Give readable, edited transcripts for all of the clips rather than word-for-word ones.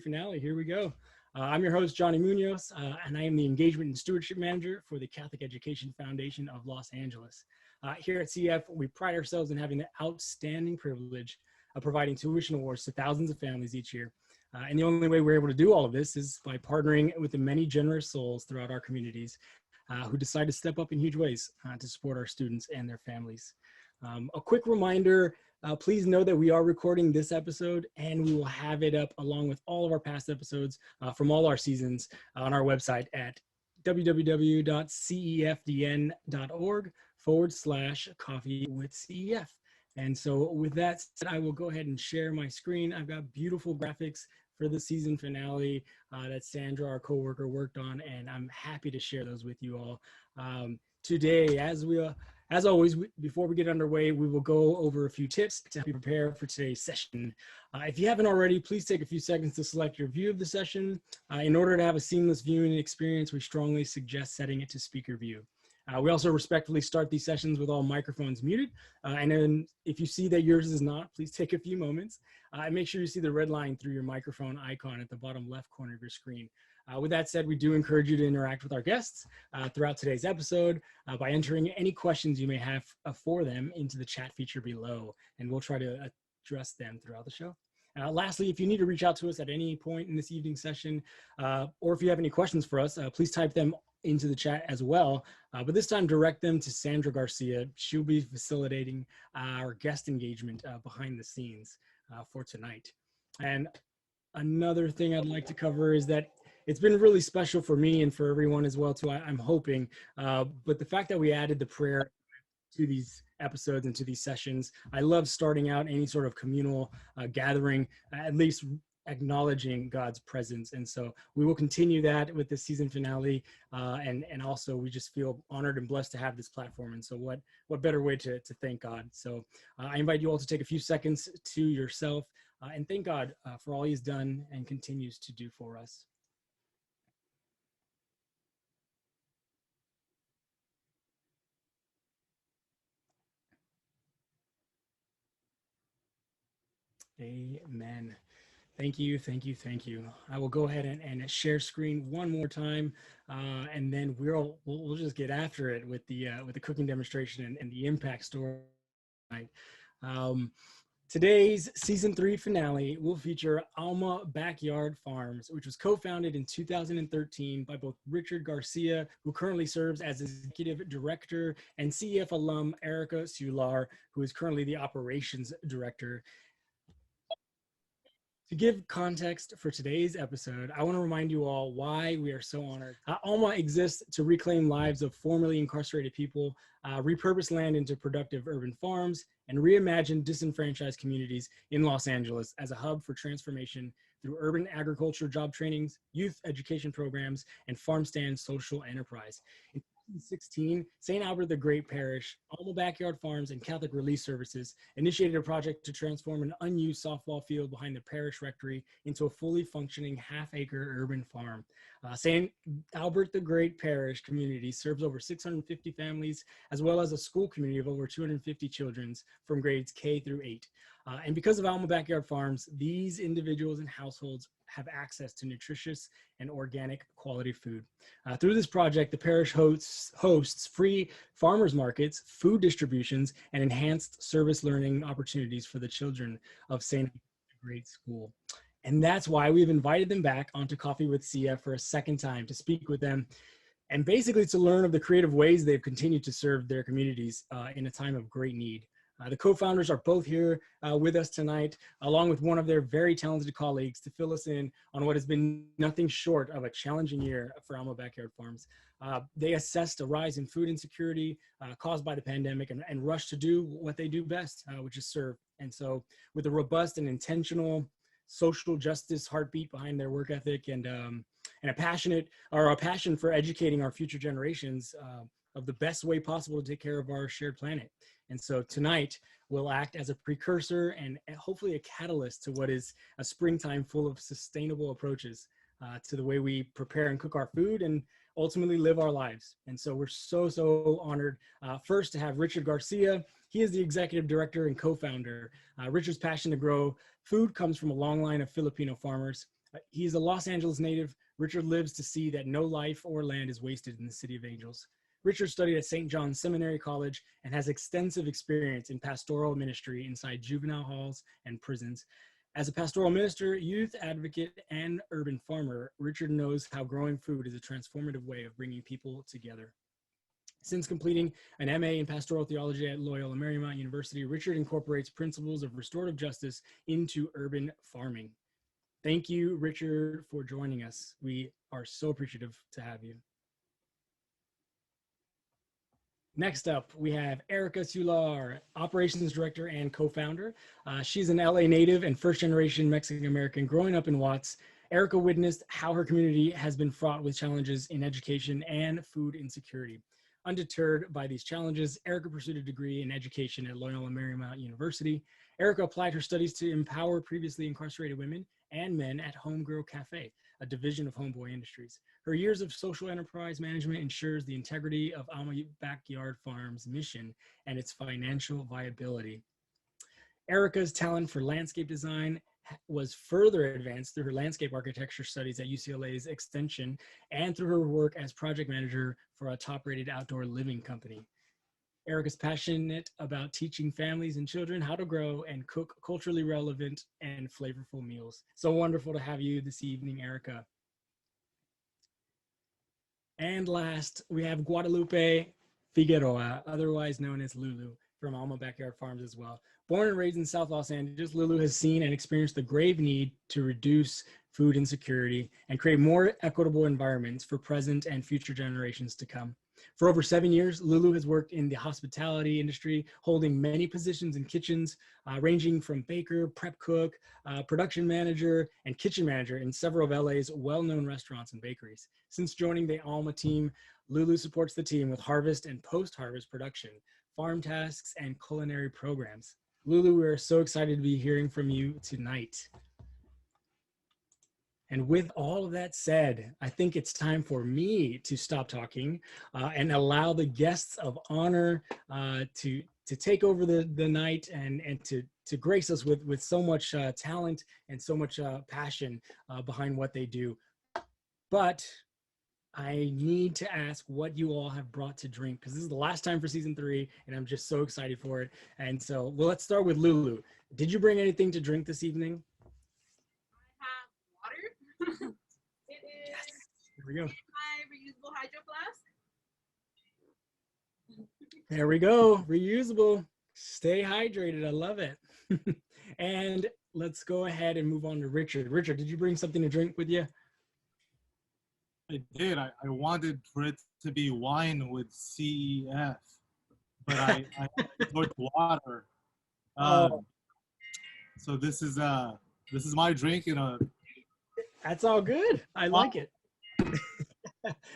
finale. Here we go. I'm your host, Johnny Munoz, and I am the Engagement and Stewardship Manager for the Catholic Education Foundation of Los Angeles. Here at CEF, we pride ourselves in having the outstanding privilege of providing tuition awards to thousands of families each year. And the only way we're able to do all of this is by partnering with the many generous souls throughout our communities who decide to step up in huge ways to support our students and their families. A quick reminder, please know that we are recording this episode and we will have it up along with all of our past episodes from all our seasons on our website at www.cefdn.org/coffee-with-CEF. And so with that said, I will go ahead and share my screen. I've got beautiful graphics for the season finale that Sandra, our coworker, worked on, and I'm happy to share those with you all. Today, as always, before we get underway, we will go over a few tips to help you prepare for today's session. If you haven't already, please take a few seconds to select your view of the session. In order to have a seamless viewing experience, we strongly suggest setting it to speaker view. We also respectfully start these sessions with all microphones muted. And then if you see that yours is not, please take a few moments and make sure you see the red line through your microphone icon at the bottom left corner of your screen. With that said, we do encourage you to interact with our guests throughout today's episode by entering any questions you may have for them into the chat feature below, and we'll try to address them throughout the show. Lastly, if you need to reach out to us at any point in this evening session, or if you have any questions for us, please type them into the chat as well, but this time direct them to Sandra Garcia. She'll be facilitating our guest engagement behind the scenes for tonight. And another thing I'd like to cover is that it's been really special for me and for everyone as well too, I'm hoping, but the fact that we added the prayer to these episodes and to these sessions, I love starting out any sort of communal gathering, at least acknowledging God's presence. And so we will continue that with the season finale. And also we just feel honored and blessed to have this platform. And so what better way to thank God? So I invite you all to take a few seconds to yourself and thank God for all he's done and continues to do for us. Amen. Thank you, thank you, thank you. I will go ahead and share screen one more time, and then we'll just get after it with the cooking demonstration and the impact story tonight. Today's season 3 finale will feature Alma Backyard Farms, which was co-founded in 2013 by both Richard Garcia, who currently serves as executive director, and CEF alum Erika, who is currently the operations director. To give context for today's episode, I want to remind you all why we are so honored. Alma exists to reclaim lives of formerly incarcerated people, repurpose land into productive urban farms, and reimagine disenfranchised communities in Los Angeles as a hub for transformation through urban agriculture job trainings, youth education programs, and farm stand social enterprise. In 2016, St. Albert the Great Parish, Alma Backyard Farms, and Catholic Relief Services initiated a project to transform an unused softball field behind the parish rectory into a fully functioning half-acre urban farm. St. Albert the Great Parish community serves over 650 families, as well as a school community of over 250 children from grades K through 8. And because of Alma Backyard Farms, these individuals and households have access to nutritious and organic quality food. Through this project, the parish hosts free farmers markets, food distributions, and enhanced service learning opportunities for the children of St. Great School. And that's why we've invited them back onto Coffee with CEF for a second time to speak with them and basically to learn of the creative ways they've continued to serve their communities in a time of great need. The co-founders are both here with us tonight, along with one of their very talented colleagues to fill us in on what has been nothing short of a challenging year for Alma Backyard Farms. They assessed a rise in food insecurity caused by the pandemic and rushed to do what they do best, which is serve. And so with a robust and intentional social justice heartbeat behind their work ethic and a passion for educating our future generations of the best way possible to take care of our shared planet. And so tonight will act as a precursor and hopefully a catalyst to what is a springtime full of sustainable approaches to the way we prepare and cook our food and ultimately live our lives. And so we're so honored first to have Richard Garcia. He is the executive director and co-founder. Richard's passion to grow food comes from a long line of Filipino farmers. He's a Los Angeles native. Richard lives to see that no life or land is wasted in the City of Angels. Richard studied at St. John's Seminary College and has extensive experience in pastoral ministry inside juvenile halls and prisons. As a pastoral minister, youth advocate, and urban farmer, Richard knows how growing food is a transformative way of bringing people together. Since completing an MA in pastoral theology at Loyola Marymount University, Richard incorporates principles of restorative justice into urban farming. Thank you, Richard, for joining us. We are so appreciative to have you. Next up, we have Erika Sular, Operations Director and co-founder. She's an LA native and first-generation Mexican-American growing up in Watts. Erika witnessed how her community has been fraught with challenges in education and food insecurity. Undeterred by these challenges, Erika pursued a degree in education at Loyola Marymount University. Erika applied her studies to empower previously incarcerated women and men at Homegirl Cafe, a division of Homeboy Industries. Her years of social enterprise management ensures the integrity of Alma Backyard Farm's mission and its financial viability. Erika's talent for landscape design was further advanced through her landscape architecture studies at UCLA's Extension and through her work as project manager for a top-rated outdoor living company. Erika's passionate about teaching families and children how to grow and cook culturally relevant and flavorful meals. So wonderful to have you this evening, Erika. And last, we have Guadalupe Figueroa, otherwise known as Lulu, from Alma Backyard Farms as well. Born and raised in South Los Angeles, Lulu has seen and experienced the grave need to reduce food insecurity and create more equitable environments for present and future generations to come. For over 7 years, Lulu has worked in the hospitality industry, holding many positions in kitchens, ranging from baker, prep cook, production manager, and kitchen manager in several of LA's well-known restaurants and bakeries. Since joining the Alma team, Lulu supports the team with harvest and post-harvest production, farm tasks, and culinary programs. Lulu, we're so excited to be hearing from you tonight. And with all of that said, I think it's time for me to stop talking and allow the guests of honor to take over the night and to grace us with so much talent and so much passion behind what they do. But I need to ask what you all have brought to drink, because this is the last time for season 3, and I'm just so excited for it. And so, well, let's start with Lulu. Did you bring anything to drink this evening? I have water. It is Yes. Here we go. my reusable hydro flask. There we go. Reusable. Stay hydrated. I love it. And let's go ahead and move on to Richard. Richard, did you bring something to drink with you? I did. I wanted for it to be wine with CEF, but I enjoyed water. So this is my drink. That's all good. I like it.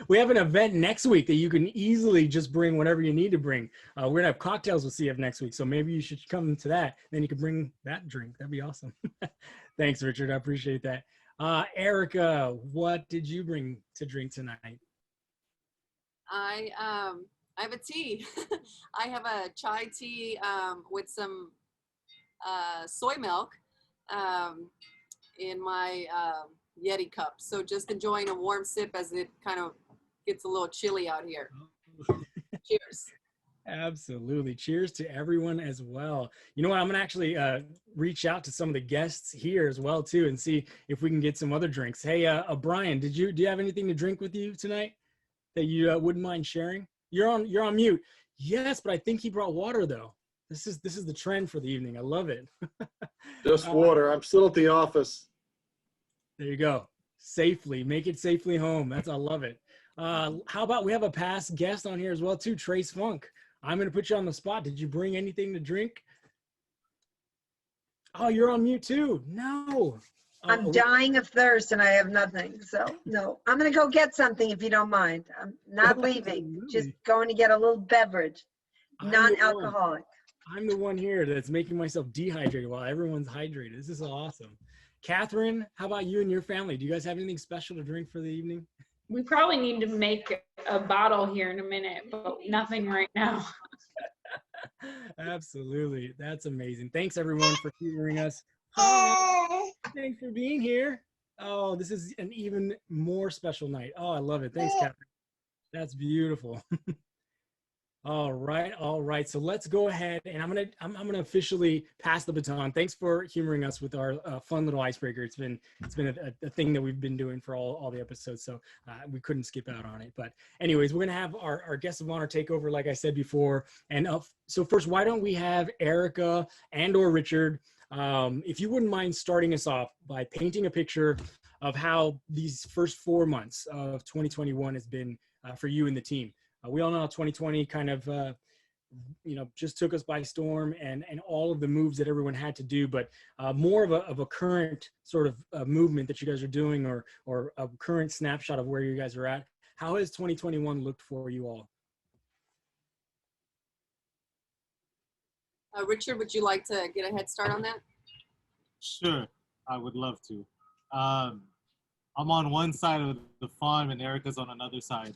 We have an event next week that you can easily just bring whatever you need to bring. We're gonna have cocktails with CF next week, so maybe you should come to that. Then you can bring that drink. That'd be awesome. Thanks, Richard. I appreciate that. Erika, what did you bring to drink tonight? I have a tea. I have a chai tea with some soy milk in my Yeti cup. So just enjoying a warm sip as it kind of gets a little chilly out here. Cheers. Absolutely. Cheers to everyone as well. You know what? I'm going to actually reach out to some of the guests here as well, too, and see if we can get some other drinks. Hey, Brian, do you have anything to drink with you tonight that you wouldn't mind sharing? You're on mute. Yes, but I think he brought water, though. This is the trend for the evening. I love it. Just water. I'm still at the office. There you go. Safely. Make it safely home. I love it. How about we have a past guest on here as well, too, Trace Funk. I'm going to put you on the spot. Did you bring anything to drink? Oh, you're on mute too. No. I'm dying of thirst and I have nothing. So no, I'm going to go get something if you don't mind. I'm not leaving, just going to get a little beverage, non-alcoholic. I'm the one here that's making myself dehydrated while everyone's hydrated. This is awesome. Catherine, how about you and your family? Do you guys have anything special to drink for the evening? We probably need to make a bottle here in a minute, but nothing right now. Absolutely. That's amazing. Thanks, everyone, for hearing us. Hi. Thanks for being here. Oh, this is an even more special night. Oh, I love it. Thanks, Catherine. That's beautiful. All right, all right. So let's go ahead, and I'm gonna officially pass the baton. Thanks for humoring us with our fun little icebreaker. It's been a thing that we've been doing for all the episodes, so we couldn't skip out on it. But anyways, we're gonna have our guest of honor take over, like I said before. And so first, why don't we have Erika and/or Richard, if you wouldn't mind starting us off by painting a picture of how these first 4 months of 2021 has been for you and the team. We all know how 2020 kind of, just took us by storm, and all of the moves that everyone had to do, but more of a current sort of movement that you guys are doing, or a current snapshot of where you guys are at. How has 2021 looked for you all? Richard, would you like to get a head start on that? Sure, I would love to. I'm on one side of the farm and Erica's on another side.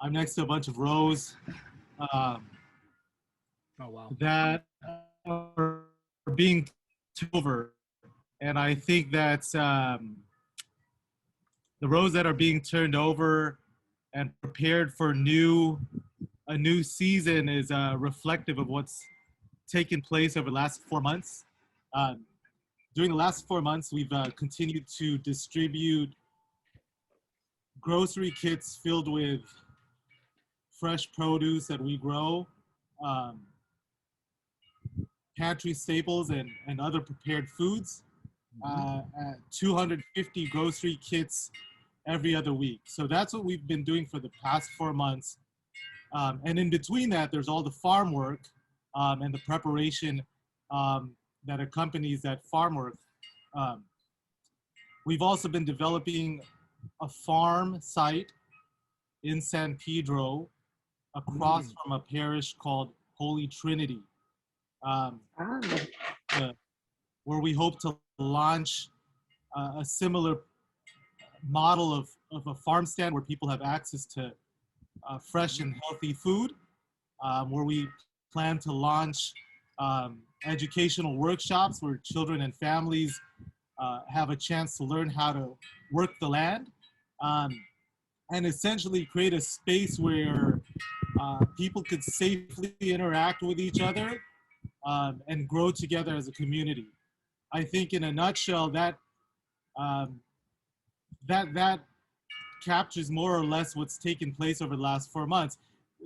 I'm next to a bunch of rows Oh, wow. that are being turned over. And I think that the rows that are being turned over and prepared for a new season is reflective of what's taken place over the last 4 months. During the last 4 months, we've continued to distribute grocery kits filled with fresh produce that we grow, pantry staples and other prepared foods, 250 grocery kits every other week. So that's what we've been doing for the past 4 months. And in between that, there's all the farm work and the preparation that accompanies that farm work. We've also been developing a farm site in San Pedro across from a parish called Holy Trinity, where we hope to launch a similar model of a farm stand where people have access to fresh and healthy food, where we plan to launch educational workshops where children and families have a chance to learn how to work the land, and essentially create a space where people could safely interact with each other and grow together as a community. I think in a nutshell that that captures more or less what's taken place over the last 4 months.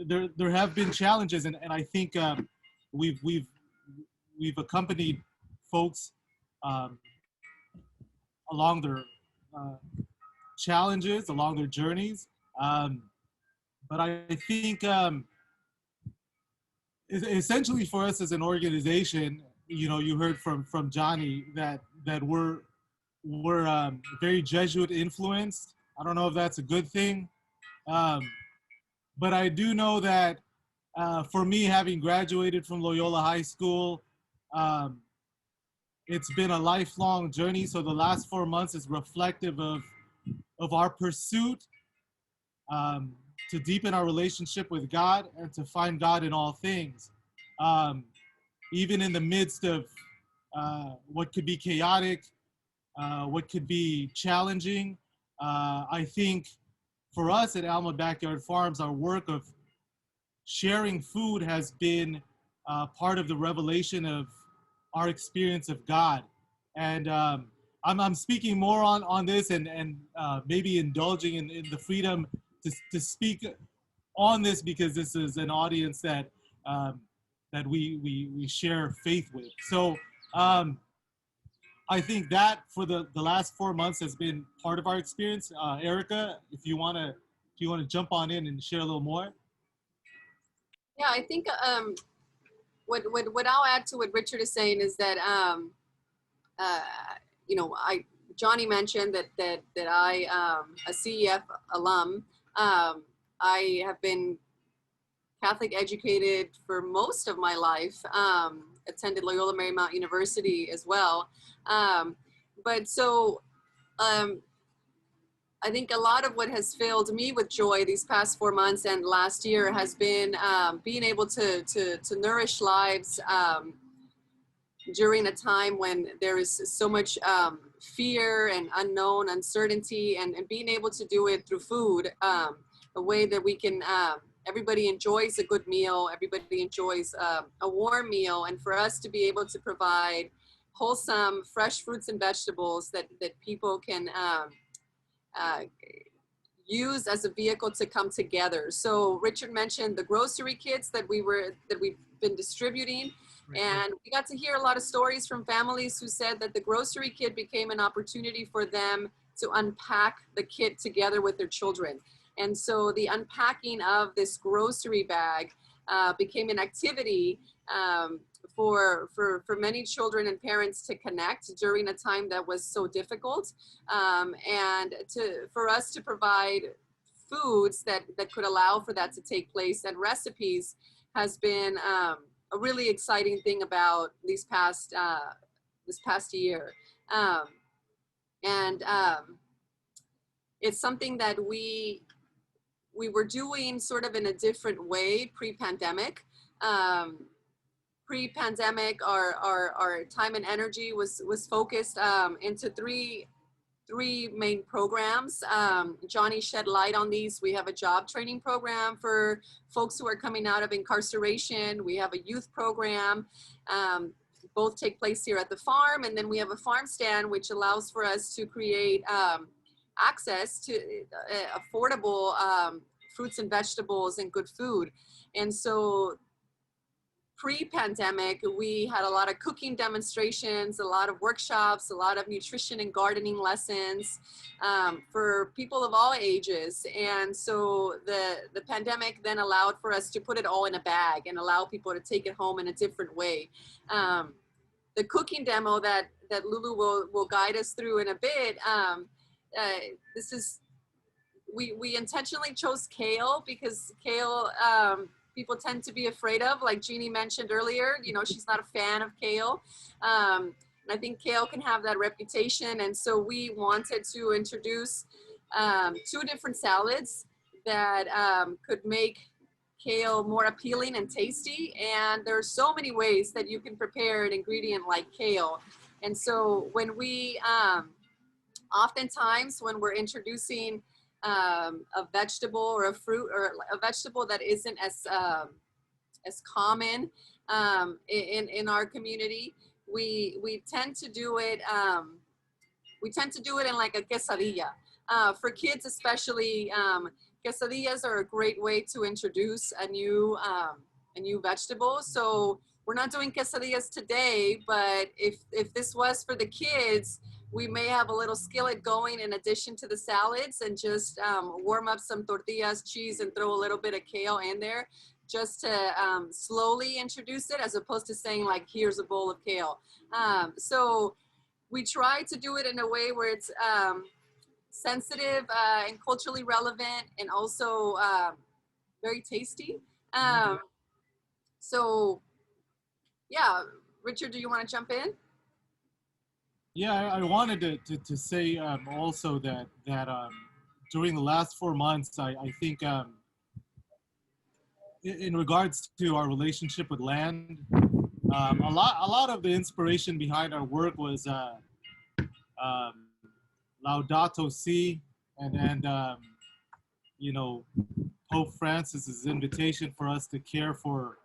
There have been challenges, and I think we've accompanied folks along their challenges, along their journeys. But I think essentially for us as an organization, you heard from Johnny that we're very Jesuit influenced. I don't know if that's a good thing, but I do know that for me, having graduated from Loyola High School, it's been a lifelong journey. So the last 4 months is reflective of our pursuit to deepen our relationship with God and to find God in all things. Even in the midst of what could be chaotic, what could be challenging, I think for us at Alma Backyard Farms, our work of sharing food has been part of the revelation of our experience of God. And I'm speaking more on this and maybe indulging in the freedom to speak on this because this is an audience that we share faith with. So I think that for the last 4 months has been part of our experience. Erika, if you want to jump on in and share a little more. Yeah, I think what I'll add to what Richard is saying is that Johnny mentioned that I a CEF alum. I have been Catholic educated for most of my life. Attended Loyola Marymount University as well. I think a lot of what has filled me with joy these past 4 months and last year has been being able to nourish lives during a time when there is so much fear and unknown, uncertainty, and being able to do it through food, a way that we can, everybody enjoys a good meal, everybody enjoys a warm meal, and for us to be able to provide wholesome, fresh fruits and vegetables that people can use as a vehicle to come together. So Richard mentioned the grocery kits that we've been distributing. And we got to hear a lot of stories from families who said that the grocery kit became an opportunity for them to unpack the kit together with their children. And so the unpacking of this grocery bag became an activity for many children and parents to connect during a time that was so difficult, and for us to provide foods that could allow for that to take place, and recipes has been a really exciting thing about this past year. It's something that we were doing sort of in a different way pre-pandemic. Pre-pandemic, our time and energy was focused into three main programs. Johnny shed light on these. We have a job training program for folks who are coming out of incarceration. We have a youth program. Both take place here at the farm. And then we have a farm stand, which allows for us to create access to affordable fruits and vegetables and good food. And so pre-pandemic, we had a lot of cooking demonstrations, a lot of workshops, a lot of nutrition and gardening lessons for people of all ages. And so the pandemic then allowed for us to put it all in a bag and allow people to take it home in a different way. The cooking demo that Lulu will guide us through in a bit, we intentionally chose kale because kale, people tend to be afraid of, like Jeannie mentioned earlier. You know, she's not a fan of kale. And I think kale can have that reputation. And so we wanted to introduce 2 different salads that could make kale more appealing and tasty. And there are so many ways that you can prepare an ingredient like kale. And so when we, oftentimes when we're introducing a vegetable or a fruit or a vegetable that isn't as common in our community, we tend to do it in like a quesadilla. For kids especially, quesadillas are a great way to introduce a new vegetable. So we're not doing quesadillas today, but if this was for the kids, we may have a little skillet going in addition to the salads, and just warm up some tortillas, cheese, and throw a little bit of kale in there just to slowly introduce it, as opposed to saying like, here's a bowl of kale. So we try to do it in a way where it's sensitive and culturally relevant, and also very tasty. So yeah, Richard, do you want to jump in? Yeah, I wanted to say also that during the last 4 months, I think in regards to our relationship with land, a lot of the inspiration behind our work was Laudato Si, and you know, Pope Francis's invitation for us to care for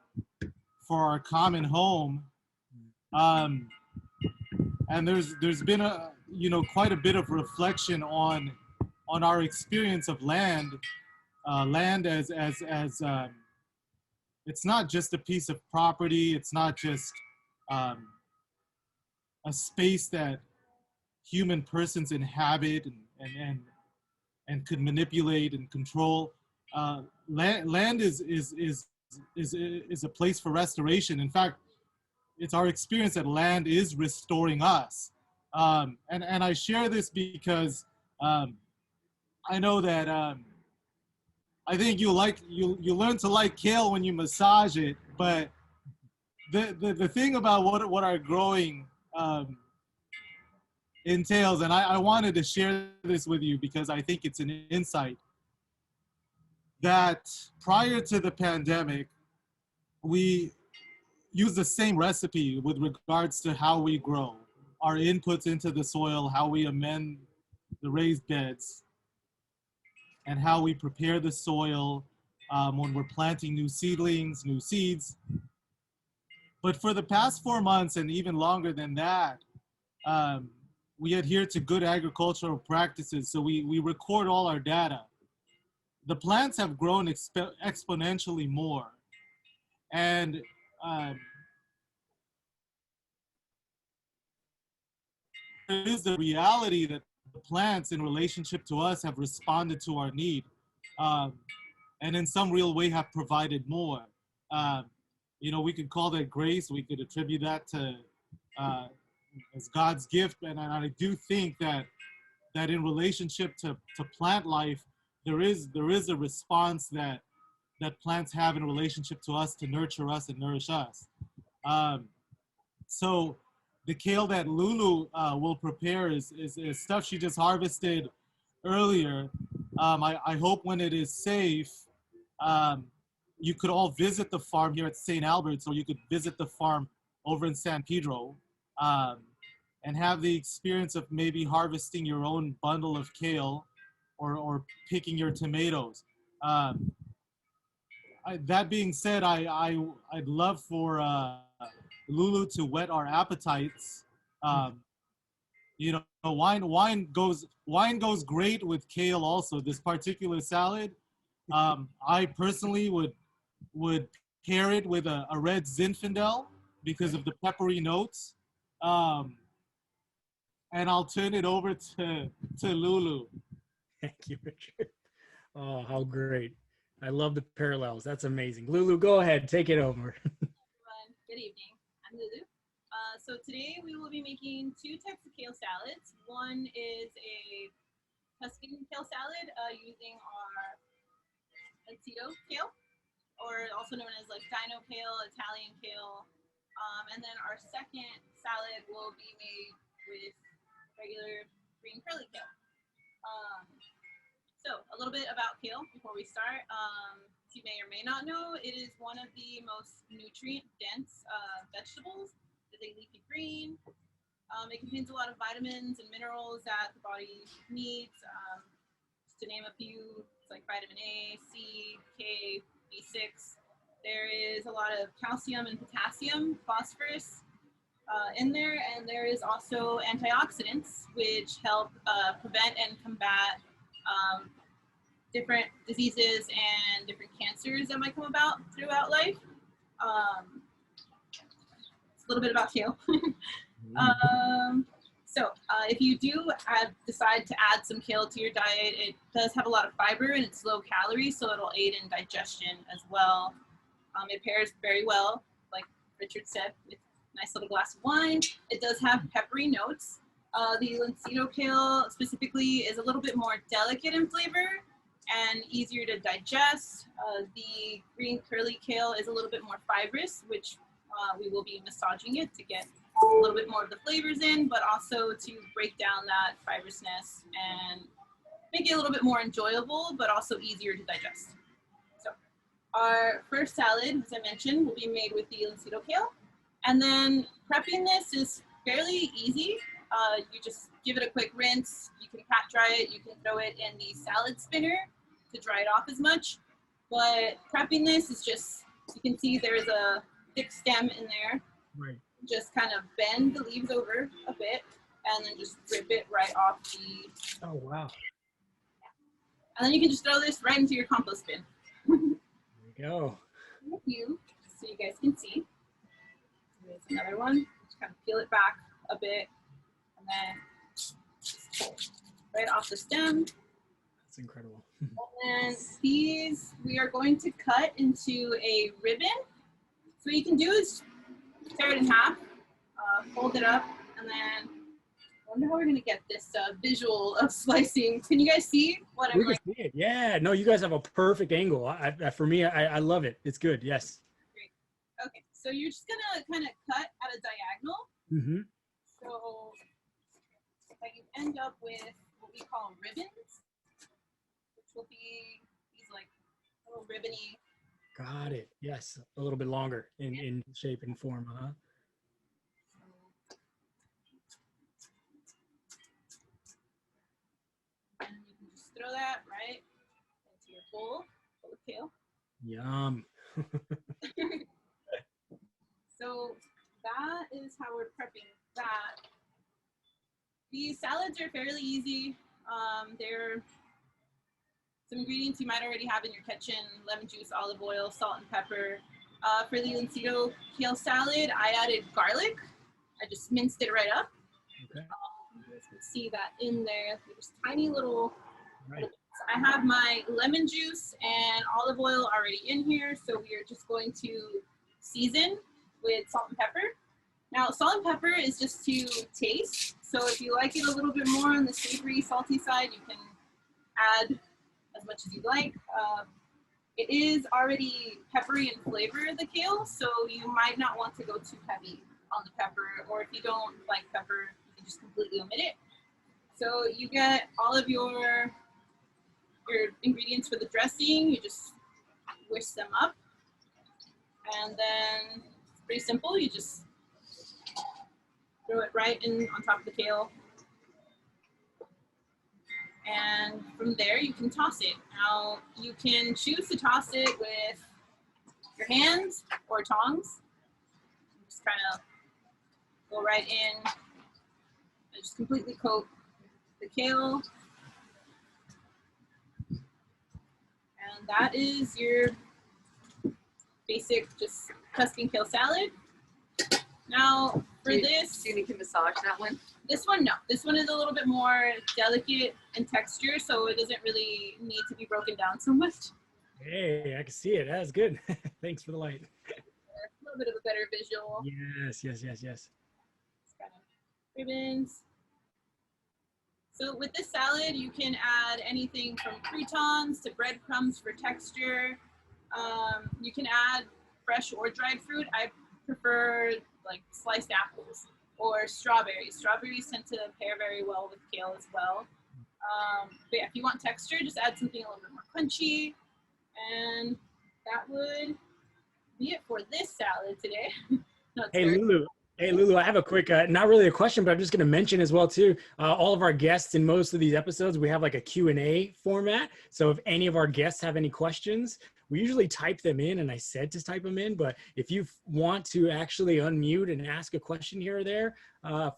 our common home. And there's been quite a bit of reflection on our experience of land. Land as it's not just a piece of property. It's not just a space that human persons inhabit and could manipulate and control. Land is a place for restoration. In fact, it's our experience that land is restoring us. And I share this because I know that I think you learn to like kale when you massage it, but the thing about what our growing entails, and I wanted to share this with you because I think it's an insight, that prior to the pandemic, we use the same recipe with regards to how we grow, our inputs into the soil, how we amend the raised beds, and how we prepare the soil when we're planting new seedlings, new seeds. But for the past 4 months and even longer than that, we adhere to good agricultural practices. So we record all our data. The plants have grown exponentially more. And it is the reality that the plants in relationship to us have responded to our need. And in some real way have provided more. You know, we could call that grace. We could attribute that to as God's gift. And I do think that in relationship to plant life, there is a response that plants have in relationship to us to nurture us and nourish us. So the kale that Lulu will prepare is stuff she just harvested earlier. I hope when it is safe, you could all visit the farm here at St. Albert's, or you could visit the farm over in San Pedro, and have the experience of maybe harvesting your own bundle of kale or picking your tomatoes. That being said, I'd love for Lulu to whet our appetites. You know, wine goes great with kale also. This particular salad, I personally would pair it with a red Zinfandel because of the peppery notes. And I'll turn it over to Lulu. Thank you, Richard. Oh, how great. I love the parallels. That's amazing. Lulu, go ahead. Take it over. Everyone, good evening. I'm Lulu. So today we will be making 2 types of kale salads. One is a Tuscan kale salad using our Aceto kale, or also known as like Dino kale, Italian kale. And then our second salad will be made with regular green curly kale. So a little bit about kale before we start. As you may or may not know, it is one of the most nutrient-dense vegetables. It's a leafy green. It contains a lot of vitamins and minerals that the body needs. Just to name a few, it's like vitamin A, C, K, B6. There is a lot of calcium and potassium, phosphorus in there, and there is also antioxidants which help prevent and combat different diseases and different cancers that might come about throughout life. It's a little bit about kale. So if you do decide to add some kale to your diet, it does have a lot of fiber and it's low calorie, so it'll aid in digestion as well. It pairs very well, like Richard said, with a nice little glass of wine. It does have peppery notes. The Aceto kale specifically is a little bit more delicate in flavor and easier to digest. The green curly kale is a little bit more fibrous, which we will be massaging it to get a little bit more of the flavors in, but also to break down that fibrousness and make it a little bit more enjoyable, but also easier to digest. So our first salad, as I mentioned, will be made with the Aceto kale. And then prepping this is fairly easy. You just give it a quick rinse. You can pat dry it. You can throw it in the salad spinner to dry it off as much. But prepping this is just, you can see there's a thick stem in there. Right. Just kind of bend the leaves over a bit and then just rip it right off the. Oh, wow. And then you can just throw this right into your compost bin. There you go. Thank you. Just so you guys can see. There's another one. Just kind of peel it back a bit and then right off the stem. That's incredible. And then these we are going to cut into a ribbon. So what you can do is tear it in half, fold it up, and then I wonder how we're gonna get this visual of slicing. Can you guys see what I'm We can like? see it. Yeah, no, you guys have a perfect angle. For me, I love it. It's good. Yes. Great. Okay, so you're just gonna kind of cut at a diagonal. Mm-hmm. So that you end up with what we call ribbons, which will be these like little ribbony Got it. Yes, a little bit longer in shape and form, huh? And you can just throw that right into your bowl full of kale. Yum. So that is how we're prepping that. These salads are fairly easy. They're some ingredients you might already have in your kitchen: lemon juice, olive oil, salt, and pepper. For the Encino kale salad, I added garlic. I just minced it right up. Okay. You can see that in there. There's tiny little. Right. I have my lemon juice and olive oil already in here, so we are just going to season with salt and pepper. Now, salt and pepper is just to taste. So if you like it a little bit more on the savory, salty side, you can add as much as you like. It is already peppery in flavor, the kale, so you might not want to go too heavy on the pepper, or if you don't like pepper, you can just completely omit it. So you get all of your ingredients for the dressing, you just whisk them up, and then it's pretty simple. You just throw it right in on top of the kale, and from there you can toss it. Now you can choose to toss it with your hands or tongs. Just kind of go right in and just completely coat the kale. And that is your basic just Tuscan kale salad. Now for this, Do you need to massage that one? this one, no. This one is a little bit more delicate in texture, so it doesn't really need to be broken down so much. Hey, I can see it. That's good. Thanks for the light. A little bit of a better visual. Yes. Kind of ribbons. So with this salad, you can add anything from croutons to breadcrumbs for texture. You can add fresh or dried fruit. I prefer like sliced apples or strawberries. Strawberries tend to pair very well with kale as well. But yeah, if you want texture, just add something a little bit more crunchy. And that would be it for this salad today. No, it's Hey, very- Lulu. Hey, Lulu, I have a quick, not really a question, but I'm just going to mention as well, too, all of our guests in most of these episodes, we have like a Q&A format. So if any of our guests have any questions, we usually type them in, and I said to type them in. But if you want to actually unmute and ask a question here or there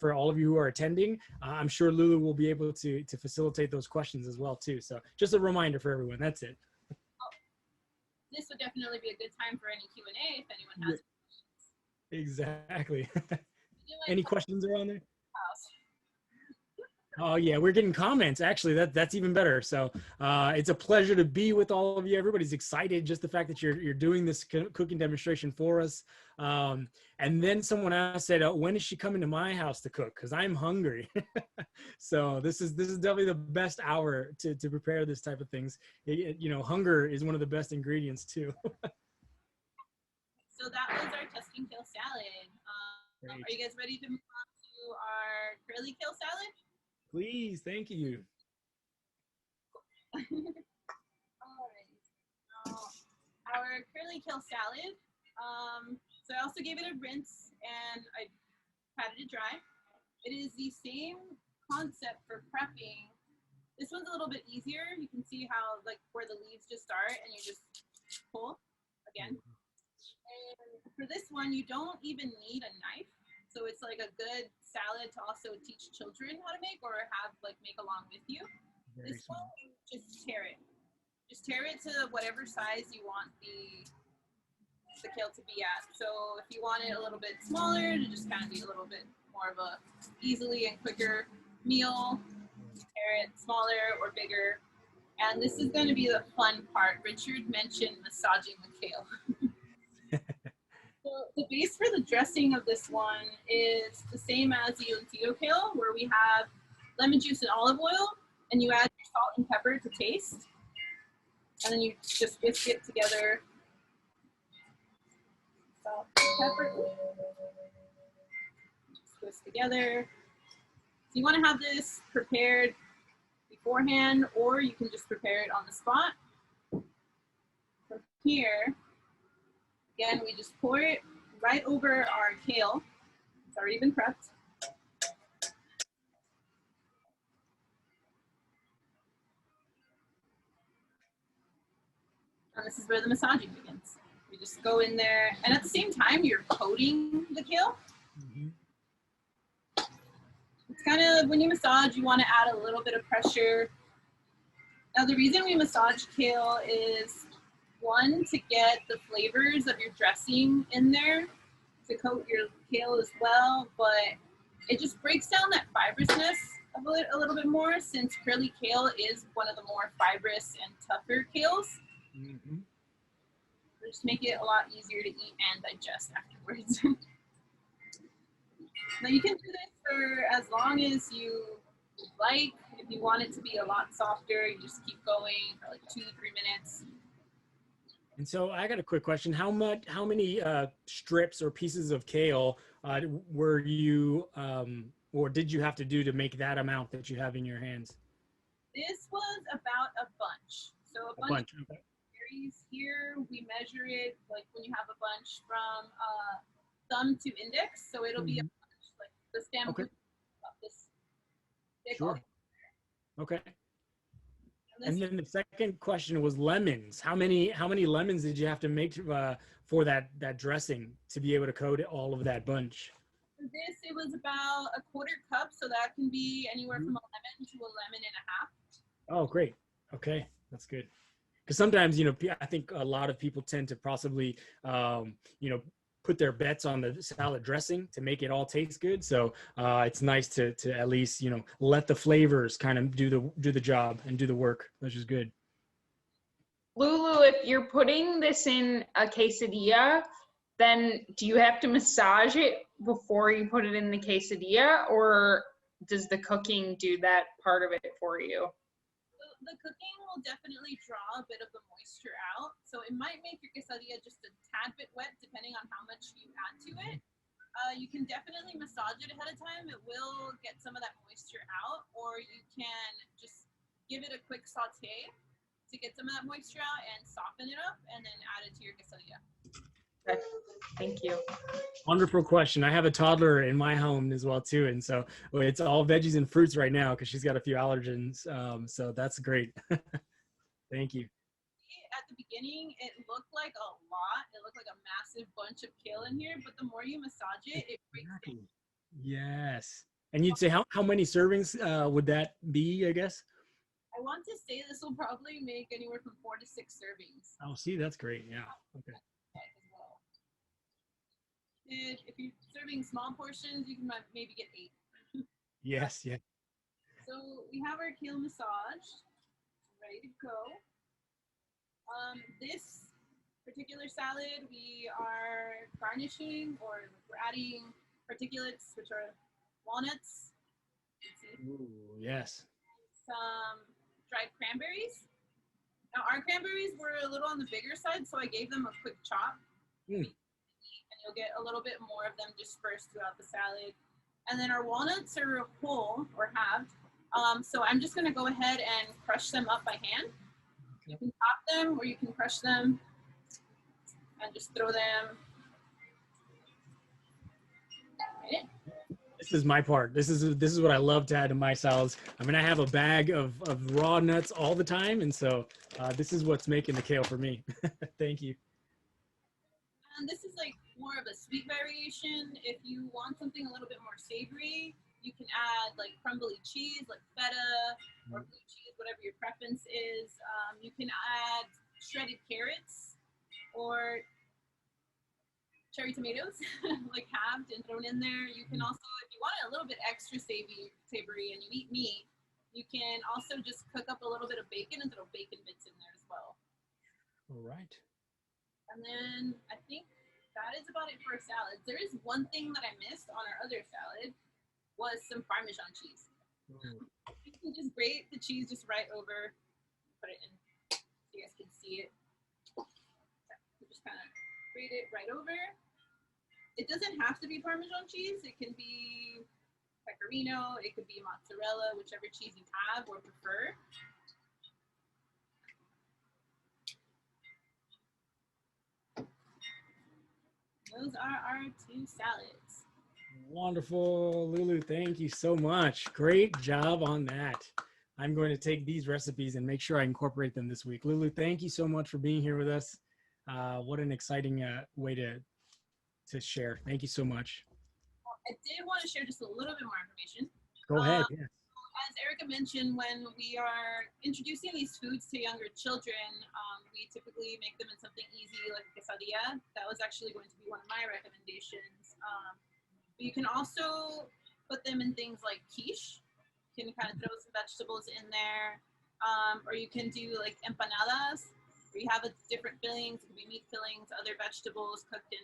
for all of you who are attending, I'm sure Lulu will be able to facilitate those questions as well, too. So just a reminder for everyone. That's it. This would definitely be a good time for any Q&A if anyone has Exactly. questions. Any questions around there? Oh yeah, we're getting comments. Actually, that's even better. So it's a pleasure to be with all of you. Everybody's excited. Just the fact that you're doing this cooking demonstration for us. And then someone else said, "When is she coming to my house to cook? Because I'm hungry." So this is definitely the best hour to prepare this type of things. Hunger is one of the best ingredients too. So that was our Tuscan kale salad. Are you guys ready to move on to our curly kale salad? Please, thank you. Alright. Our curly kale salad. So I also gave it a rinse and I patted it dry. It is the same concept for prepping. This one's a little bit easier. You can see how like where the leaves just start and you just pull again. And for this one, you don't even need a knife. So it's like a good salad to also teach children how to make or make along with you. Very This small. one, you just tear it. Just tear it to whatever size you want the kale to be at. So if you want it a little bit smaller, to just kind of be a little bit more of a easily and quicker meal, tear it smaller or bigger. And this is going to be the fun part. Richard mentioned massaging the kale. So the base for the dressing of this one is the same as the Encino kale, where we have lemon juice and olive oil, and you add your salt and pepper to taste, and then you just whisk it together. Salt and pepper. Just whisk together. So you want to have this prepared beforehand, or you can just prepare it on the spot. From here, Again, we just pour it right over our kale. It's already been prepped. And this is where the massaging begins. We just go in there, and at the same time, you're coating the kale. It's kind of, when you massage, you want to add a little bit of pressure. Now, the reason we massage kale is, one, to get the flavors of your dressing in there, to coat your kale as well, but it just breaks down that fibrousness a little bit more, since curly kale is one of the more fibrous and tougher kales. Just make it a lot easier to eat and digest afterwards. Now you can do this for as long as you like. If you want it to be a lot softer, you just keep going for like 2 to 3 minutes. And so I got a quick question. How many strips or pieces of kale were you, or did you have to do to make that amount that you have in your hands? This was about a bunch. So a bunch of Okay. berries here, we measure it like when you have a bunch from thumb to index. So it'll be a bunch, like the stem Okay. about this thick. Sure. Okay. And And this, then the second question was lemons. How many lemons did you have to make for that dressing to be able to coat all of that bunch? for this, it was about a 1/4 cup. So that can be anywhere from a lemon to a lemon and a half. Oh, great. Okay, that's good. Because sometimes, you know, I think a lot of people tend to possibly, you know, put their bets on the salad dressing to make it all taste good. So it's nice to at least, you know, let the flavors kind of do the job and do the work, which is good. Lulu, if you're putting this in a quesadilla, then do you have to massage it before you put it in the quesadilla, or does the cooking do that part of it for you? The cooking will definitely draw a bit of the moisture out. So it might make your quesadilla just a tad bit wet depending on how much you add to it. You can definitely massage it ahead of time. It will get some of that moisture out, or you can just give it a quick saute to get some of that moisture out and soften it up, and then add it to your quesadilla. Okay. Thank you. Wonderful question. I have a toddler in my home as well too, and so it's all veggies and fruits right now because she's got a few allergens. So that's great. Thank you. At the beginning, it looked like a lot. It looked like a massive bunch of kale in here, but the more you massage it, it breaks down. Yes. And you'd say how many servings would that be, I guess? I want to say this will probably make anywhere from 4 to 6 servings. Oh, see, that's great. Yeah. Okay. As well. If you're serving small portions, you can maybe get 8. Yes. Yeah. So we have our kale massage ready to go. This particular salad, we are garnishing, or we're adding particulates, which are walnuts. Ooh, yes. Some dried cranberries. Now our cranberries were a little on the bigger side, so I gave them a quick chop. And you'll get a little bit more of them dispersed throughout the salad. And then our walnuts are whole or halved. So I'm just gonna go ahead and crush them up by hand. You can chop them or you can crush them and just throw them right in. This is my part. This is what I love to add to my salads. I mean, I have a bag of raw nuts all the time, and so this is what's making the kale for me. Thank you. And this is like more of a sweet variation. If you want something a little bit more savory, you can add like crumbly cheese, like feta or blue cheese, whatever your preference is. You can add shredded carrots or cherry tomatoes, like halved and thrown in there. You can also, if you want it a little bit extra savory and you eat meat, you can also just cook up a little bit of bacon and throw bacon bits in there as well. All right. And then I think that is about it for our salads. There is one thing that I missed on our other salad, was some Parmesan cheese. You can just grate the cheese just right over, put it in so you guys can see it. So just kind of grate it right over. It doesn't have to be Parmesan cheese. It can be pecorino, it could be mozzarella, whichever cheese you have or prefer. those are our 2 salads. Wonderful, Lulu. Thank you so much. Great job on that. I'm going to take these recipes and make sure I incorporate them this week. Lulu, thank you so much for being here with us. What an exciting way to share. Thank you so much. I did want to share just a little bit more information. Go ahead. Yes. As Erika mentioned, when we are introducing these foods to younger children, we typically make them in something easy like a quesadilla. That was actually going to be one of my recommendations. But you can also put them in things like quiche. You can kind of throw some vegetables in there. Or you can do like empanadas, where you have a different fillings. It could be meat fillings, other vegetables cooked in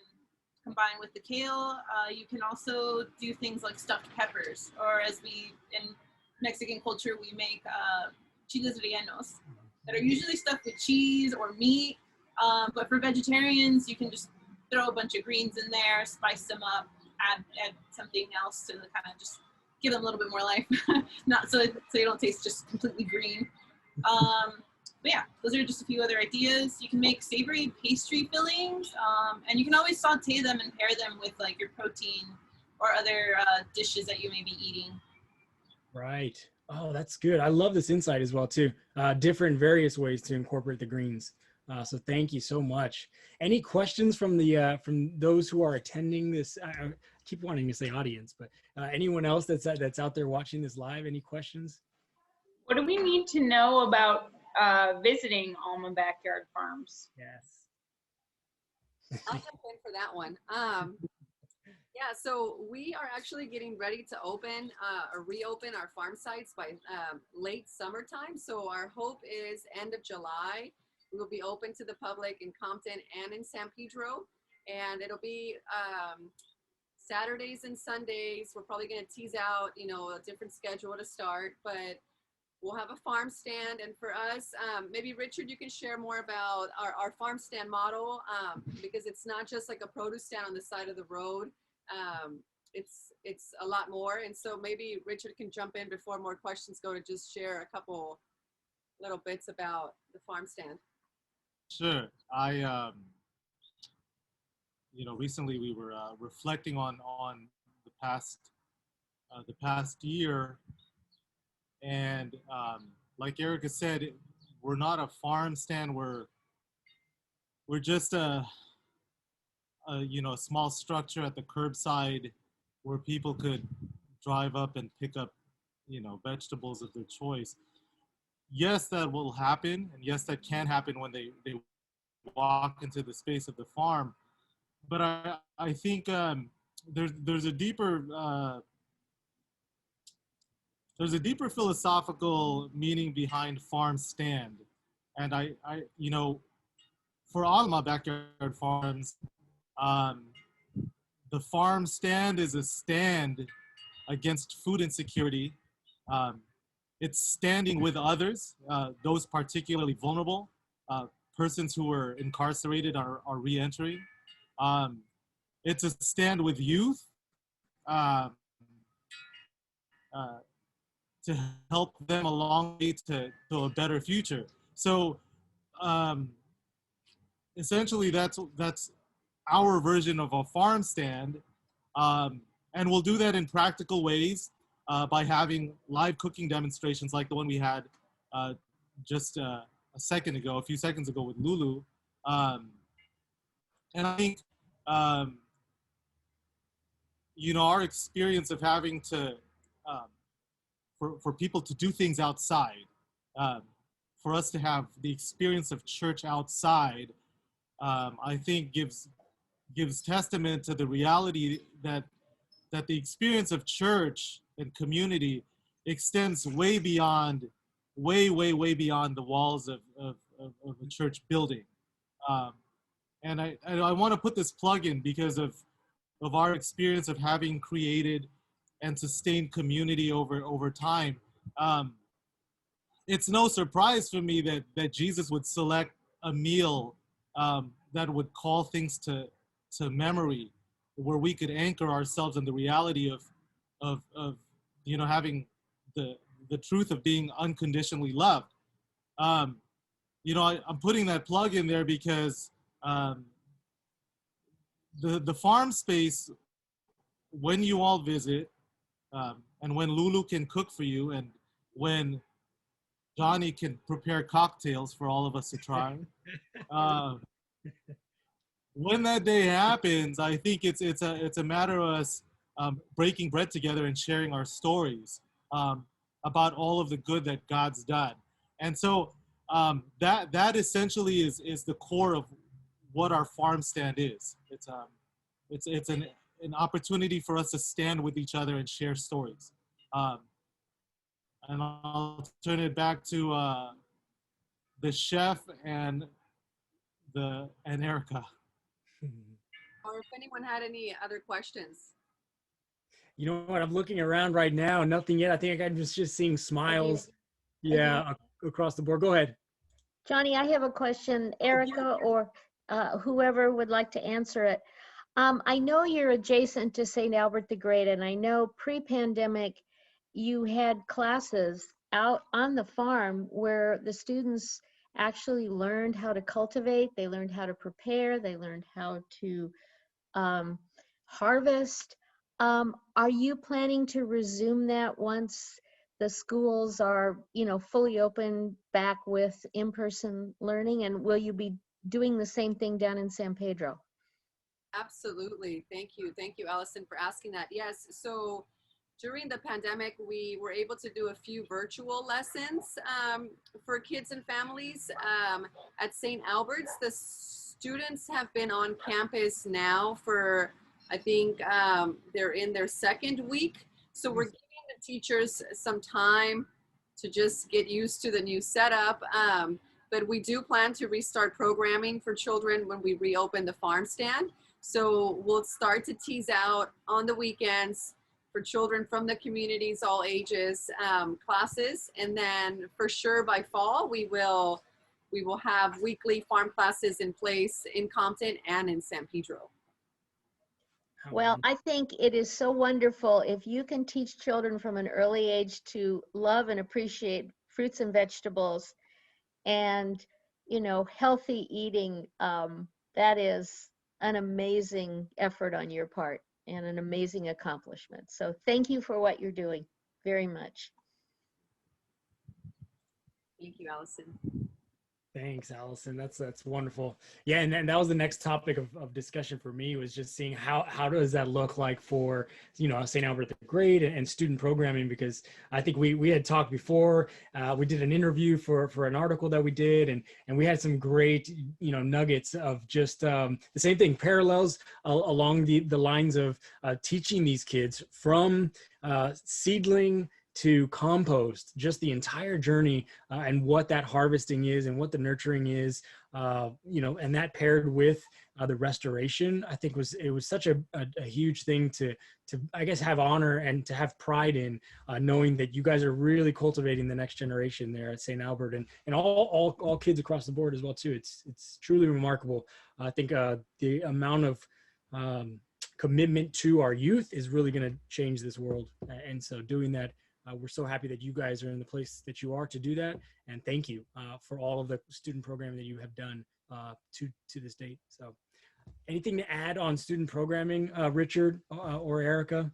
combined with the kale. You can also do things like stuffed peppers, or as we in Mexican culture, we make chiles rellenos that are usually stuffed with cheese or meat. But for vegetarians, you can just throw a bunch of greens in there, spice them up, add something else to kind of just give them a little bit more life, not so they don't taste just completely green. But yeah, those are just a few other ideas. You can make savory pastry fillings, and you can always saute them and pair them with like your protein or other dishes that you may be eating. Right. Oh, that's good. I love this insight as well too. Different various ways to incorporate the greens. So thank you so much. Any questions from from those who are attending this? I keep wanting to say audience, but anyone else that's out there watching this live? Any questions? What do we need to know about visiting Alma Backyard Farms? Yes. I'll jump in for that one. Yeah, so we are actually getting ready to open or reopen our farm sites by late summertime. So our hope is end of July. We will be open to the public in Compton and in San Pedro. And it'll be Saturdays and Sundays. We're probably going to tease out, you know, a different schedule to start, but we'll have a farm stand. And for us, maybe Richard, you can share more about our farm stand model, because it's not just like a produce stand on the side of the road. It's a lot more. And so maybe Richard can jump in before more questions go to just share a couple little bits about the farm stand. Sure. You know, recently we were reflecting on the past year, and like Erika said, we're not a farm stand. We're just a you know, a small structure at the curbside where people could drive up and pick up, you know, vegetables of their choice. Yes, that will happen, and yes, that can happen when they walk into the space of the farm. But I think there's a deeper philosophical meaning behind farm stand, and I you know, for Alma Backyard Farms, the farm stand is a stand against food insecurity. It's standing with others, those particularly vulnerable, persons who are incarcerated are re-entering. It's a stand with youth to help them along the way to a better future. So essentially that's our version of a farm stand. And we'll do that in practical ways by having live cooking demonstrations like the one we had just a few seconds ago with Lulu. And I think, you know, our experience of having to, for people to do things outside, for us to have the experience of church outside, I think gives testament to the reality that the experience of church and community extends way beyond, way beyond the walls of a church building. And I want to put this plug in because of our experience of having created and sustained community over time. It's no surprise for me that Jesus would select a meal that would call things to memory, where we could anchor ourselves in the reality of you know, having the truth of being unconditionally loved. You know, I'm putting that plug in there because the farm space, when you all visit, and when Lulu can cook for you, and when Johnny can prepare cocktails for all of us to try. When that day happens, I think it's a matter of us breaking bread together and sharing our stories about all of the good that God's done. And so that essentially is the core of what our farm stand is. It's an opportunity for us to stand with each other and share stories. And I'll turn it back to the chef and Erika. Or if anyone had any other questions. You know what? I'm looking around right now. Nothing yet. I think I'm just seeing smiles. Yeah, across the board. Go ahead. Johnny, I have a question. Erika or whoever would like to answer it. I know you're adjacent to St. Albert the Great, and I know pre-pandemic you had classes out on the farm where the students actually learned how to cultivate, they learned how to prepare, they learned how to harvest. Are you planning to resume that once the schools are, fully open back with in-person learning? And will you be doing the same thing down in San Pedro? Absolutely. Thank you, Allison, for asking that. Yes. So during the pandemic, we were able to do a few virtual lessons for kids and families at St. Albert's. The students have been on campus now for, I think they're in their second week. So we're giving the teachers some time to just get used to the new setup. But we do plan to restart programming for children when we reopen the farm stand. So we'll start to tease out on the weekends for children from the communities, all ages, classes. And then for sure by fall, we will have weekly farm classes in place in Compton and in San Pedro. Well, I think it is so wonderful if you can teach children from an early age to love and appreciate fruits and vegetables and, healthy eating. That is an amazing effort on your part and an amazing accomplishment. So thank you for what you're doing very much. Thank you, Allison. Thanks, Allison. That's wonderful. Yeah, and that was the next topic of discussion for me, was just seeing how does that look like for St. Albert the Great and student programming, because I think we had talked before. We did an interview for an article that we did, and we had some great nuggets of just the same thing, parallels along the lines of teaching these kids from seedling to compost, just the entire journey and what that harvesting is and what the nurturing is, and that paired with the restoration, I think it was such a huge thing to I guess have honor and to have pride in, knowing that you guys are really cultivating the next generation there at St. Albert and all kids across the board as well too. It's truly remarkable. I think the amount of commitment to our youth is really going to change this world, and so doing that. We're so happy that you guys are in the place that you are to do that. And thank you for all of the student programming that you have done to this date. So anything to add on student programming, Richard or Erika?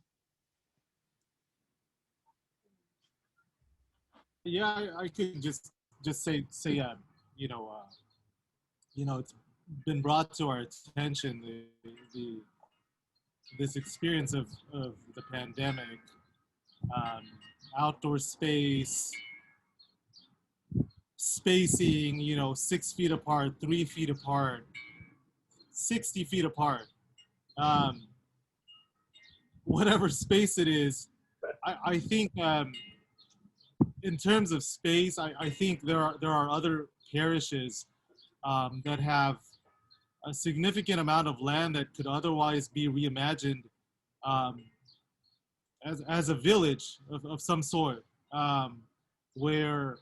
Yeah, I could just say it's been brought to our attention, this experience of the pandemic. Outdoor space, spacing, 6 feet apart, 3 feet apart, 60 feet apart, whatever space it is. I think in terms of space, I think there are other parishes that have a significant amount of land that could otherwise be reimagined as a village of some sort, where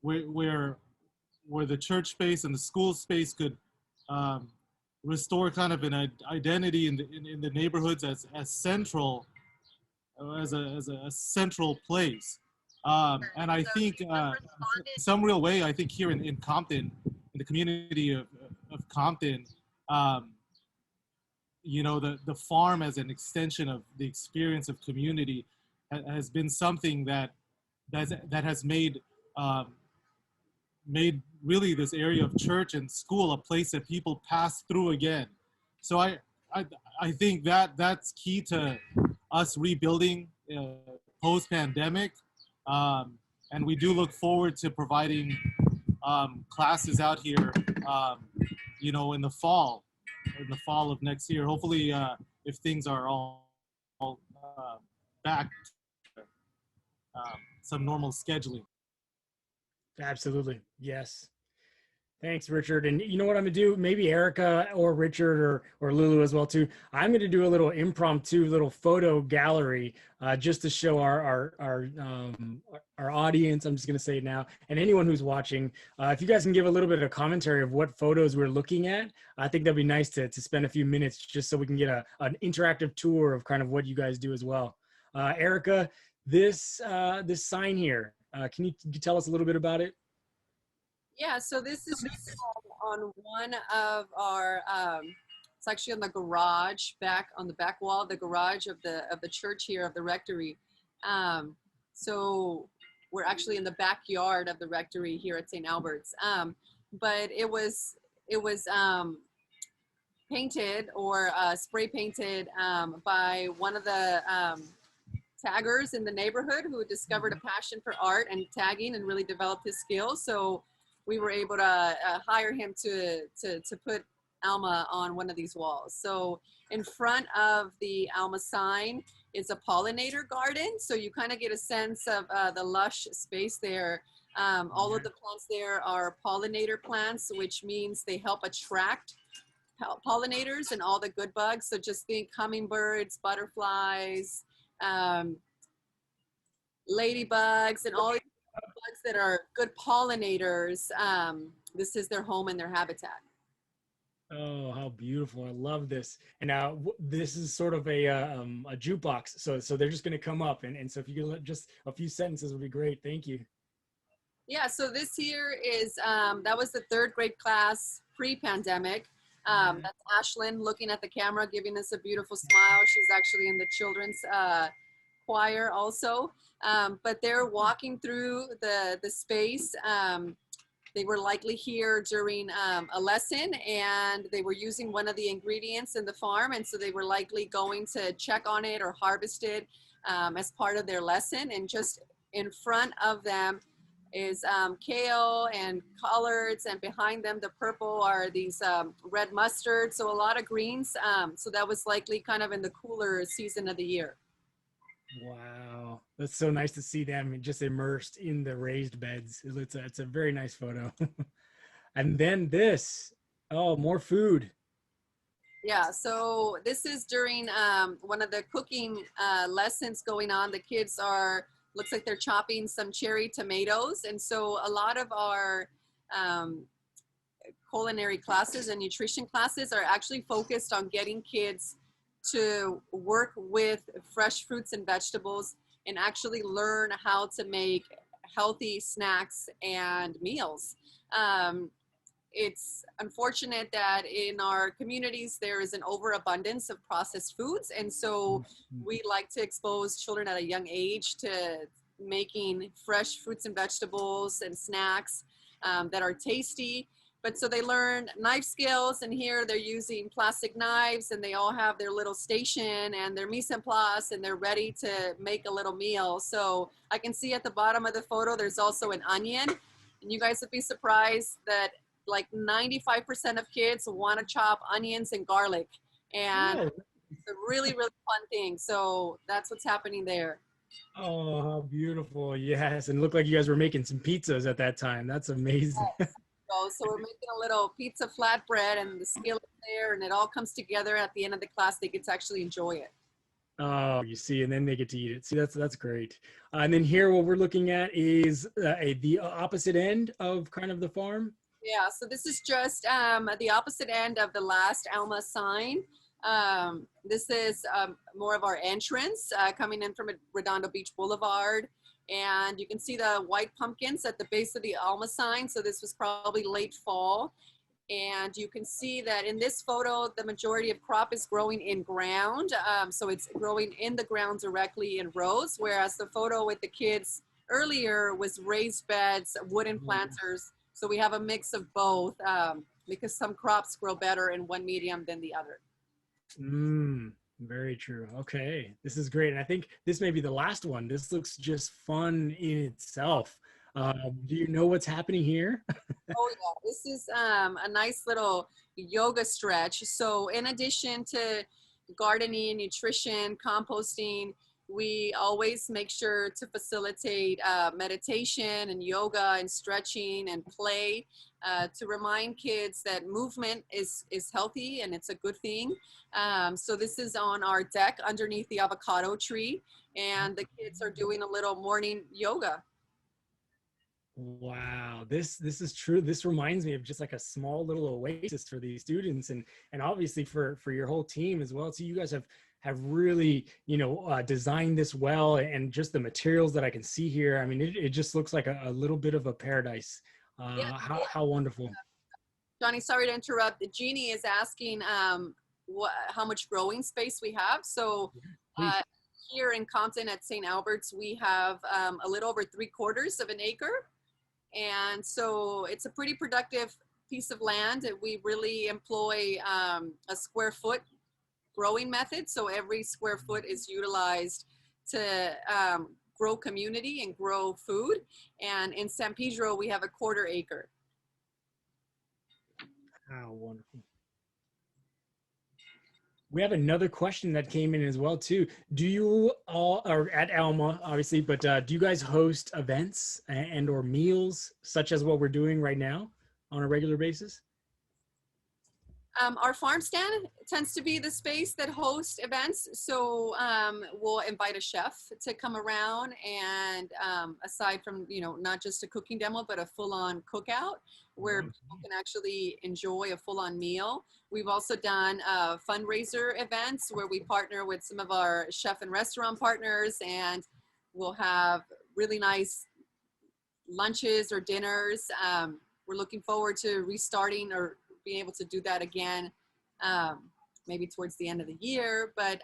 the church space and the school space could restore kind of an identity in the neighborhoods as central, as a central place. And I think in some real way, I think here in Compton, in the community of Compton, you know, the farm as an extension of the experience of community has been something that has made made really this area of church and school a place that people pass through again. So I think that's key to us rebuilding post-pandemic, and we do look forward to providing classes out here, you know, in the fall of next year. Hopefully, if things are all back to some normal scheduling. Absolutely. Yes. Thanks, Richard. And you know what I'm gonna do? Maybe Erika or Richard or Lulu as well too. I'm gonna do a little impromptu little photo gallery just to show our audience. I'm just gonna say it now, and anyone who's watching, if you guys can give a little bit of commentary of what photos we're looking at, I think that'd be nice to spend a few minutes just so we can get an interactive tour of kind of what you guys do as well. Erika, this sign here, can you tell us a little bit about it? Yeah, so this is on one of our, it's actually on the garage, on the back wall of the garage of the church here, of the rectory. So we're actually in the backyard of the rectory here at St. Albert's. But it was painted or spray painted by one of the taggers in the neighborhood who discovered a passion for art and tagging and really developed his skills. So we were able to hire him to put Alma on one of these walls. So in front of the Alma sign is a pollinator garden. So you kind of get a sense of the lush space there. All of the plants there are pollinator plants, which means they help attract pollinators and all the good bugs. So just think hummingbirds, butterflies, ladybugs, and all bugs that are good pollinators. This is their home and their habitat. Oh, how beautiful. I love this. And now this is sort of a jukebox. So they're just going to come up. And so if you could just a few sentences would be great. Thank you. Yeah, so this here is, that was the 3rd grade class pre-pandemic. That's Ashlyn looking at the camera, giving us a beautiful smile. She's actually in the children's choir also. But they're walking through the space. They were likely here during a lesson, and they were using one of the ingredients in the farm, and so they were likely going to check on it or harvest it as part of their lesson. And just in front of them is kale and collards, and behind them, the purple, are these red mustard, so a lot of greens. So that was likely kind of in the cooler season of the year. Wow, that's so nice to see them just immersed in the raised beds. It's a very nice photo. And then this, oh, more food. Yeah, so this is during one of the cooking lessons going on. The kids looks like they're chopping some cherry tomatoes. And so a lot of our culinary classes and nutrition classes are actually focused on getting kids to work with fresh fruits and vegetables and actually learn how to make healthy snacks and meals. It's unfortunate that in our communities there is an overabundance of processed foods, and so we like to expose children at a young age to making fresh fruits and vegetables and snacks that are tasty. But so they learn knife skills, and here they're using plastic knives, and they all have their little station and their mise en place, and they're ready to make a little meal. So I can see at the bottom of the photo, there's also an onion, and you guys would be surprised that like 95% of kids want to chop onions and garlic, and it's a really, really fun thing. So that's what's happening there. Oh, how beautiful. Yes, and it looked like you guys were making some pizzas at that time. That's amazing. Yes. So we're making a little pizza flatbread, and the skillet there, and it all comes together at the end of the class. They get to actually enjoy it. Oh, you see, and then they get to eat it. See, that's great. And then here, what we're looking at is the opposite end of kind of the farm. Yeah, so this is just the opposite end of the last Alma sign. This is more of our entrance coming in from Redondo Beach Boulevard. And you can see the white pumpkins at the base of the Alma sign. So this was probably late fall. And you can see that in this photo, the majority of crop is growing in ground. So it's growing in the ground directly in rows, whereas the photo with the kids earlier was raised beds, wooden planters. So we have a mix of both because some crops grow better in one medium than the other. Very true. Okay, this is great. And I think this may be the last one. This looks just fun in itself. Do you know what's happening here? Oh yeah, this is a nice little yoga stretch. So in addition to gardening, nutrition, composting, we always make sure to facilitate meditation and yoga and stretching and play to remind kids that movement is healthy and it's a good thing. So this is on our deck underneath the avocado tree, and the kids are doing a little morning yoga. Wow, this is true. This reminds me of just like a small little oasis for these students, and obviously for your whole team as well. So you guys have really, you know, designed this well, and just the materials that I can see here. I mean, it just looks like a little bit of a paradise. Yeah. How wonderful. Johnny, sorry to interrupt. Jeannie is asking how much growing space we have. So here in Compton at St. Albert's, we have a little over 3/4 of an acre. And so it's a pretty productive piece of land. We really employ a square foot growing method. So every square foot is utilized to grow community and grow food. And in San Pedro, we have a 1/4 acre. How wonderful. We have another question that came in as well too. Do you all, or at Alma obviously, but do you guys host events and or meals such as what we're doing right now on a regular basis? Our farm stand tends to be the space that hosts events. So we'll invite a chef to come around, and aside from, you know, not just a cooking demo, but a full-on cookout where people can actually enjoy a full-on meal. We've also done fundraiser events where we partner with some of our chef and restaurant partners, and we'll have really nice lunches or dinners. We're looking forward to restarting or being able to do that again, maybe towards the end of the year. But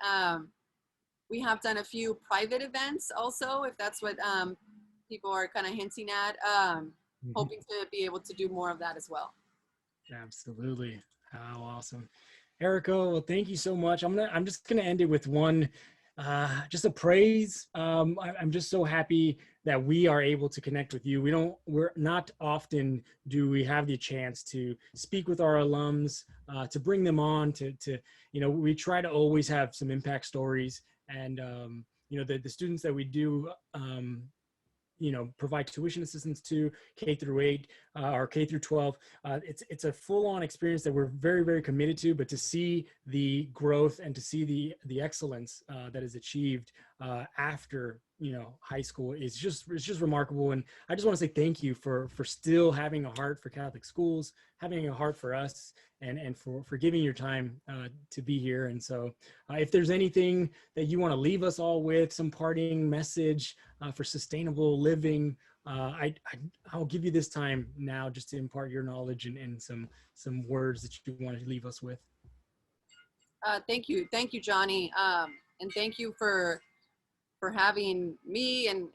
we have done a few private events also, if that's what people are kind of hinting at, hoping to be able to do more of that as well. Absolutely. How awesome. Erika, well, thank you so much. I'm just gonna end it with one, just a praise. I'm just so happy that we are able to connect with you. We're not often do we have the chance to speak with our alums, to bring them on to, you know, we try to always have some impact stories, and, you know, the students that we do, you know, provide tuition assistance to K-8 or K-12. It's a full-on experience that we're very, very committed to, but to see the growth and to see the excellence that is achieved after, you know, high school is just remarkable. And I just want to say thank you for still having a heart for Catholic schools, having a heart for us, and for giving your time to be here. And so if there's anything that you want to leave us all with, some parting message for sustainable living, I'll give you this time now just to impart your knowledge and some words that you want to leave us with. Thank you, Johnny, and thank you for having me and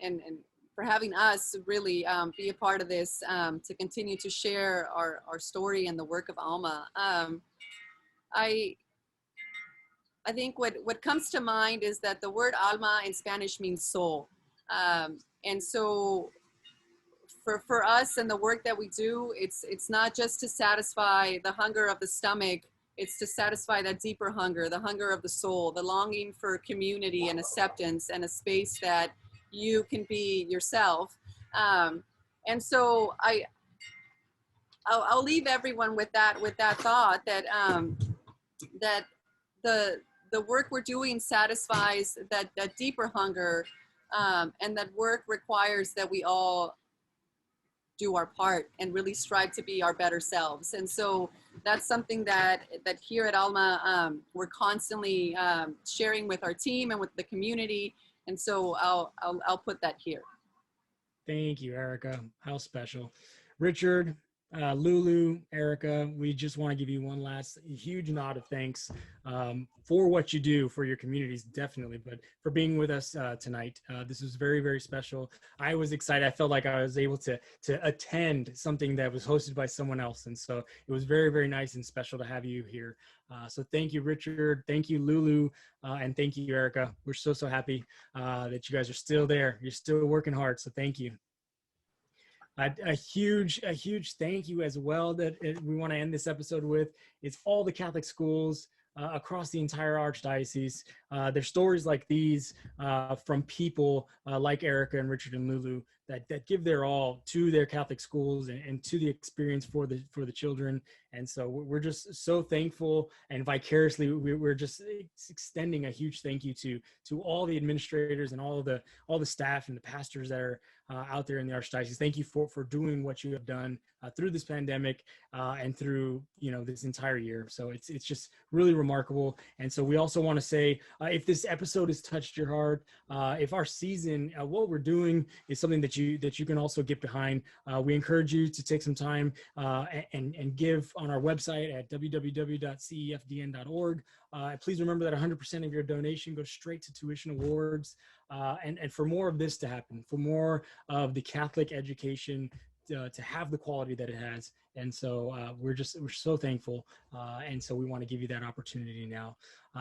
for having us really be a part of this to continue to share our story and the work of Alma. I think what comes to mind is that the word alma in Spanish means soul. And so for us and the work that we do, it's not just to satisfy the hunger of the stomach, it's to satisfy that deeper hunger, the hunger of the soul, the longing for community and acceptance and a space that you can be yourself. And so I'll leave everyone with that thought that that the work we're doing satisfies that deeper hunger, and that work requires that we all do our part and really strive to be our better selves. And so that's something that here at Alma, we're constantly sharing with our team and with the community. And so I'll put that here. Thank you, Erika. How special. Richard, Lulu, Erika, we just want to give you one last huge nod of thanks for what you do for your communities, definitely, but for being with us tonight. This was very, very special. I was excited. I felt like I was able to attend something that was hosted by someone else. And so it was very, very nice and special to have you here. So thank you, Richard. Thank you, Lulu. And thank you, Erika. We're so, so happy that you guys are still there. You're still working hard. So thank you. A huge thank you as well that we want to end this episode with. It's all the Catholic schools across the entire Archdiocese. There's stories like these from people like Erika and Richard and Lulu that give their all to their Catholic schools and to the experience for the children. And so we're just so thankful, and vicariously we're just extending a huge thank you to all the administrators and all the staff and the pastors that are out there in the Archdiocese. Thank you for doing what you have done through this pandemic and through this entire year. So it's just really remarkable. And so we also want to say, if this episode has touched your heart, if our season, what we're doing is something that you can also get behind, we encourage you to take some time and give on our website at www.cefdn.org. Please remember that 100% of your donation goes straight to tuition awards. And for more of this to happen, for more of the Catholic education to have the quality that it has. And so we're so thankful. And so we want to give you that opportunity now.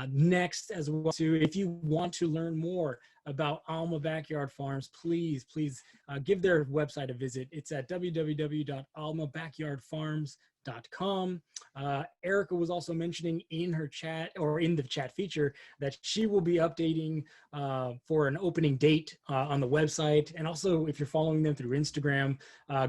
Next as well too, if you want to learn more about Alma Backyard Farms, please give their website a visit. It's at www.almabackyardfarms.com. Erika was also mentioning in her chat, or in the chat feature, that she will be updating for an opening date on the website. And also, if you're following them through Instagram,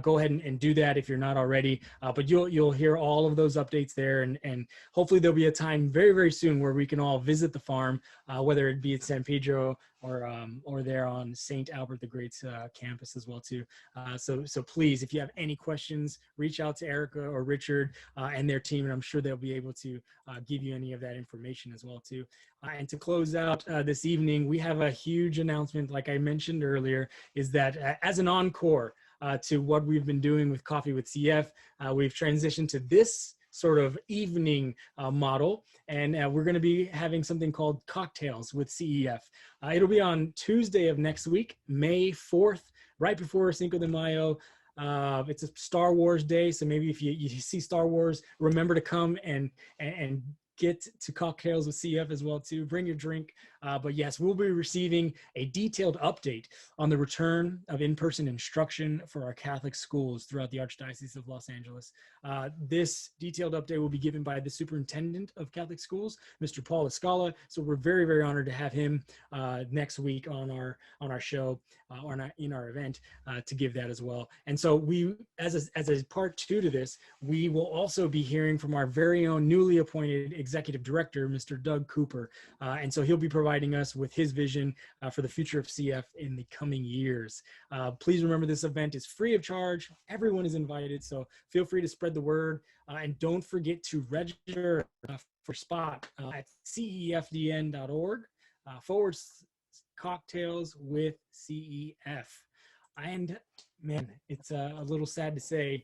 go ahead and do that if you're not already. But you'll hear all of those updates there, and hopefully there'll be a time very, very soon where we can all visit the farm, whether it be at San Pedro or there on St. Albert the Great's campus as well too. So please, if you have any questions, reach out to Erika or Richard and their team, and I'm sure they'll be able to give you any of that information as well too. And to close out this evening, we have a huge announcement, like I mentioned earlier, is that as an encore to what we've been doing with Coffee with CF, we've transitioned to this sort of evening model, and we're going to be having something called Cocktails with CEF. It'll be on Tuesday of next week, May 4th, right before Cinco de Mayo. It's a Star Wars day, so maybe if you see Star Wars, remember to come and get to Cocktails with CF as well too. Bring your drink. But yes, we'll be receiving a detailed update on the return of in-person instruction for our Catholic schools throughout the Archdiocese of Los Angeles. This detailed update will be given by the Superintendent of Catholic Schools, Mr. Paul Escala. So we're very, very honored to have him next week on our show or in our event to give that as well. And so we, as a part two to this, we will also be hearing from our very own newly appointed Executive Director, Mr. Doug Cooper. And so he'll be providing us with his vision for the future of CF in the coming years. Please remember, this event is free of charge. Everyone is invited, so feel free to spread the word. And don't forget to register for spot at cefdn.org /cocktails with CEF. And man, it's a little sad to say,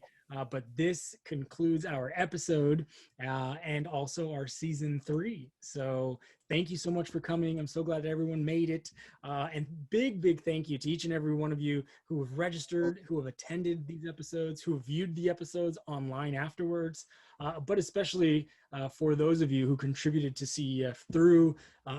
but this concludes our episode and also our season 3. So thank you so much for coming. I'm so glad that everyone made it. And big thank you to each and every one of you who have registered, who have attended these episodes, who have viewed the episodes online afterwards, but especially for those of you who contributed to CEF through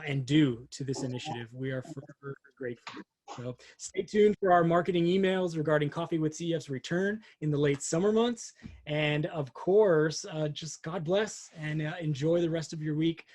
and due to this initiative. We are forever grateful. So stay tuned for our marketing emails regarding Coffee with CEF's return in the late summer months. And of course, just God bless and enjoy the rest of your week.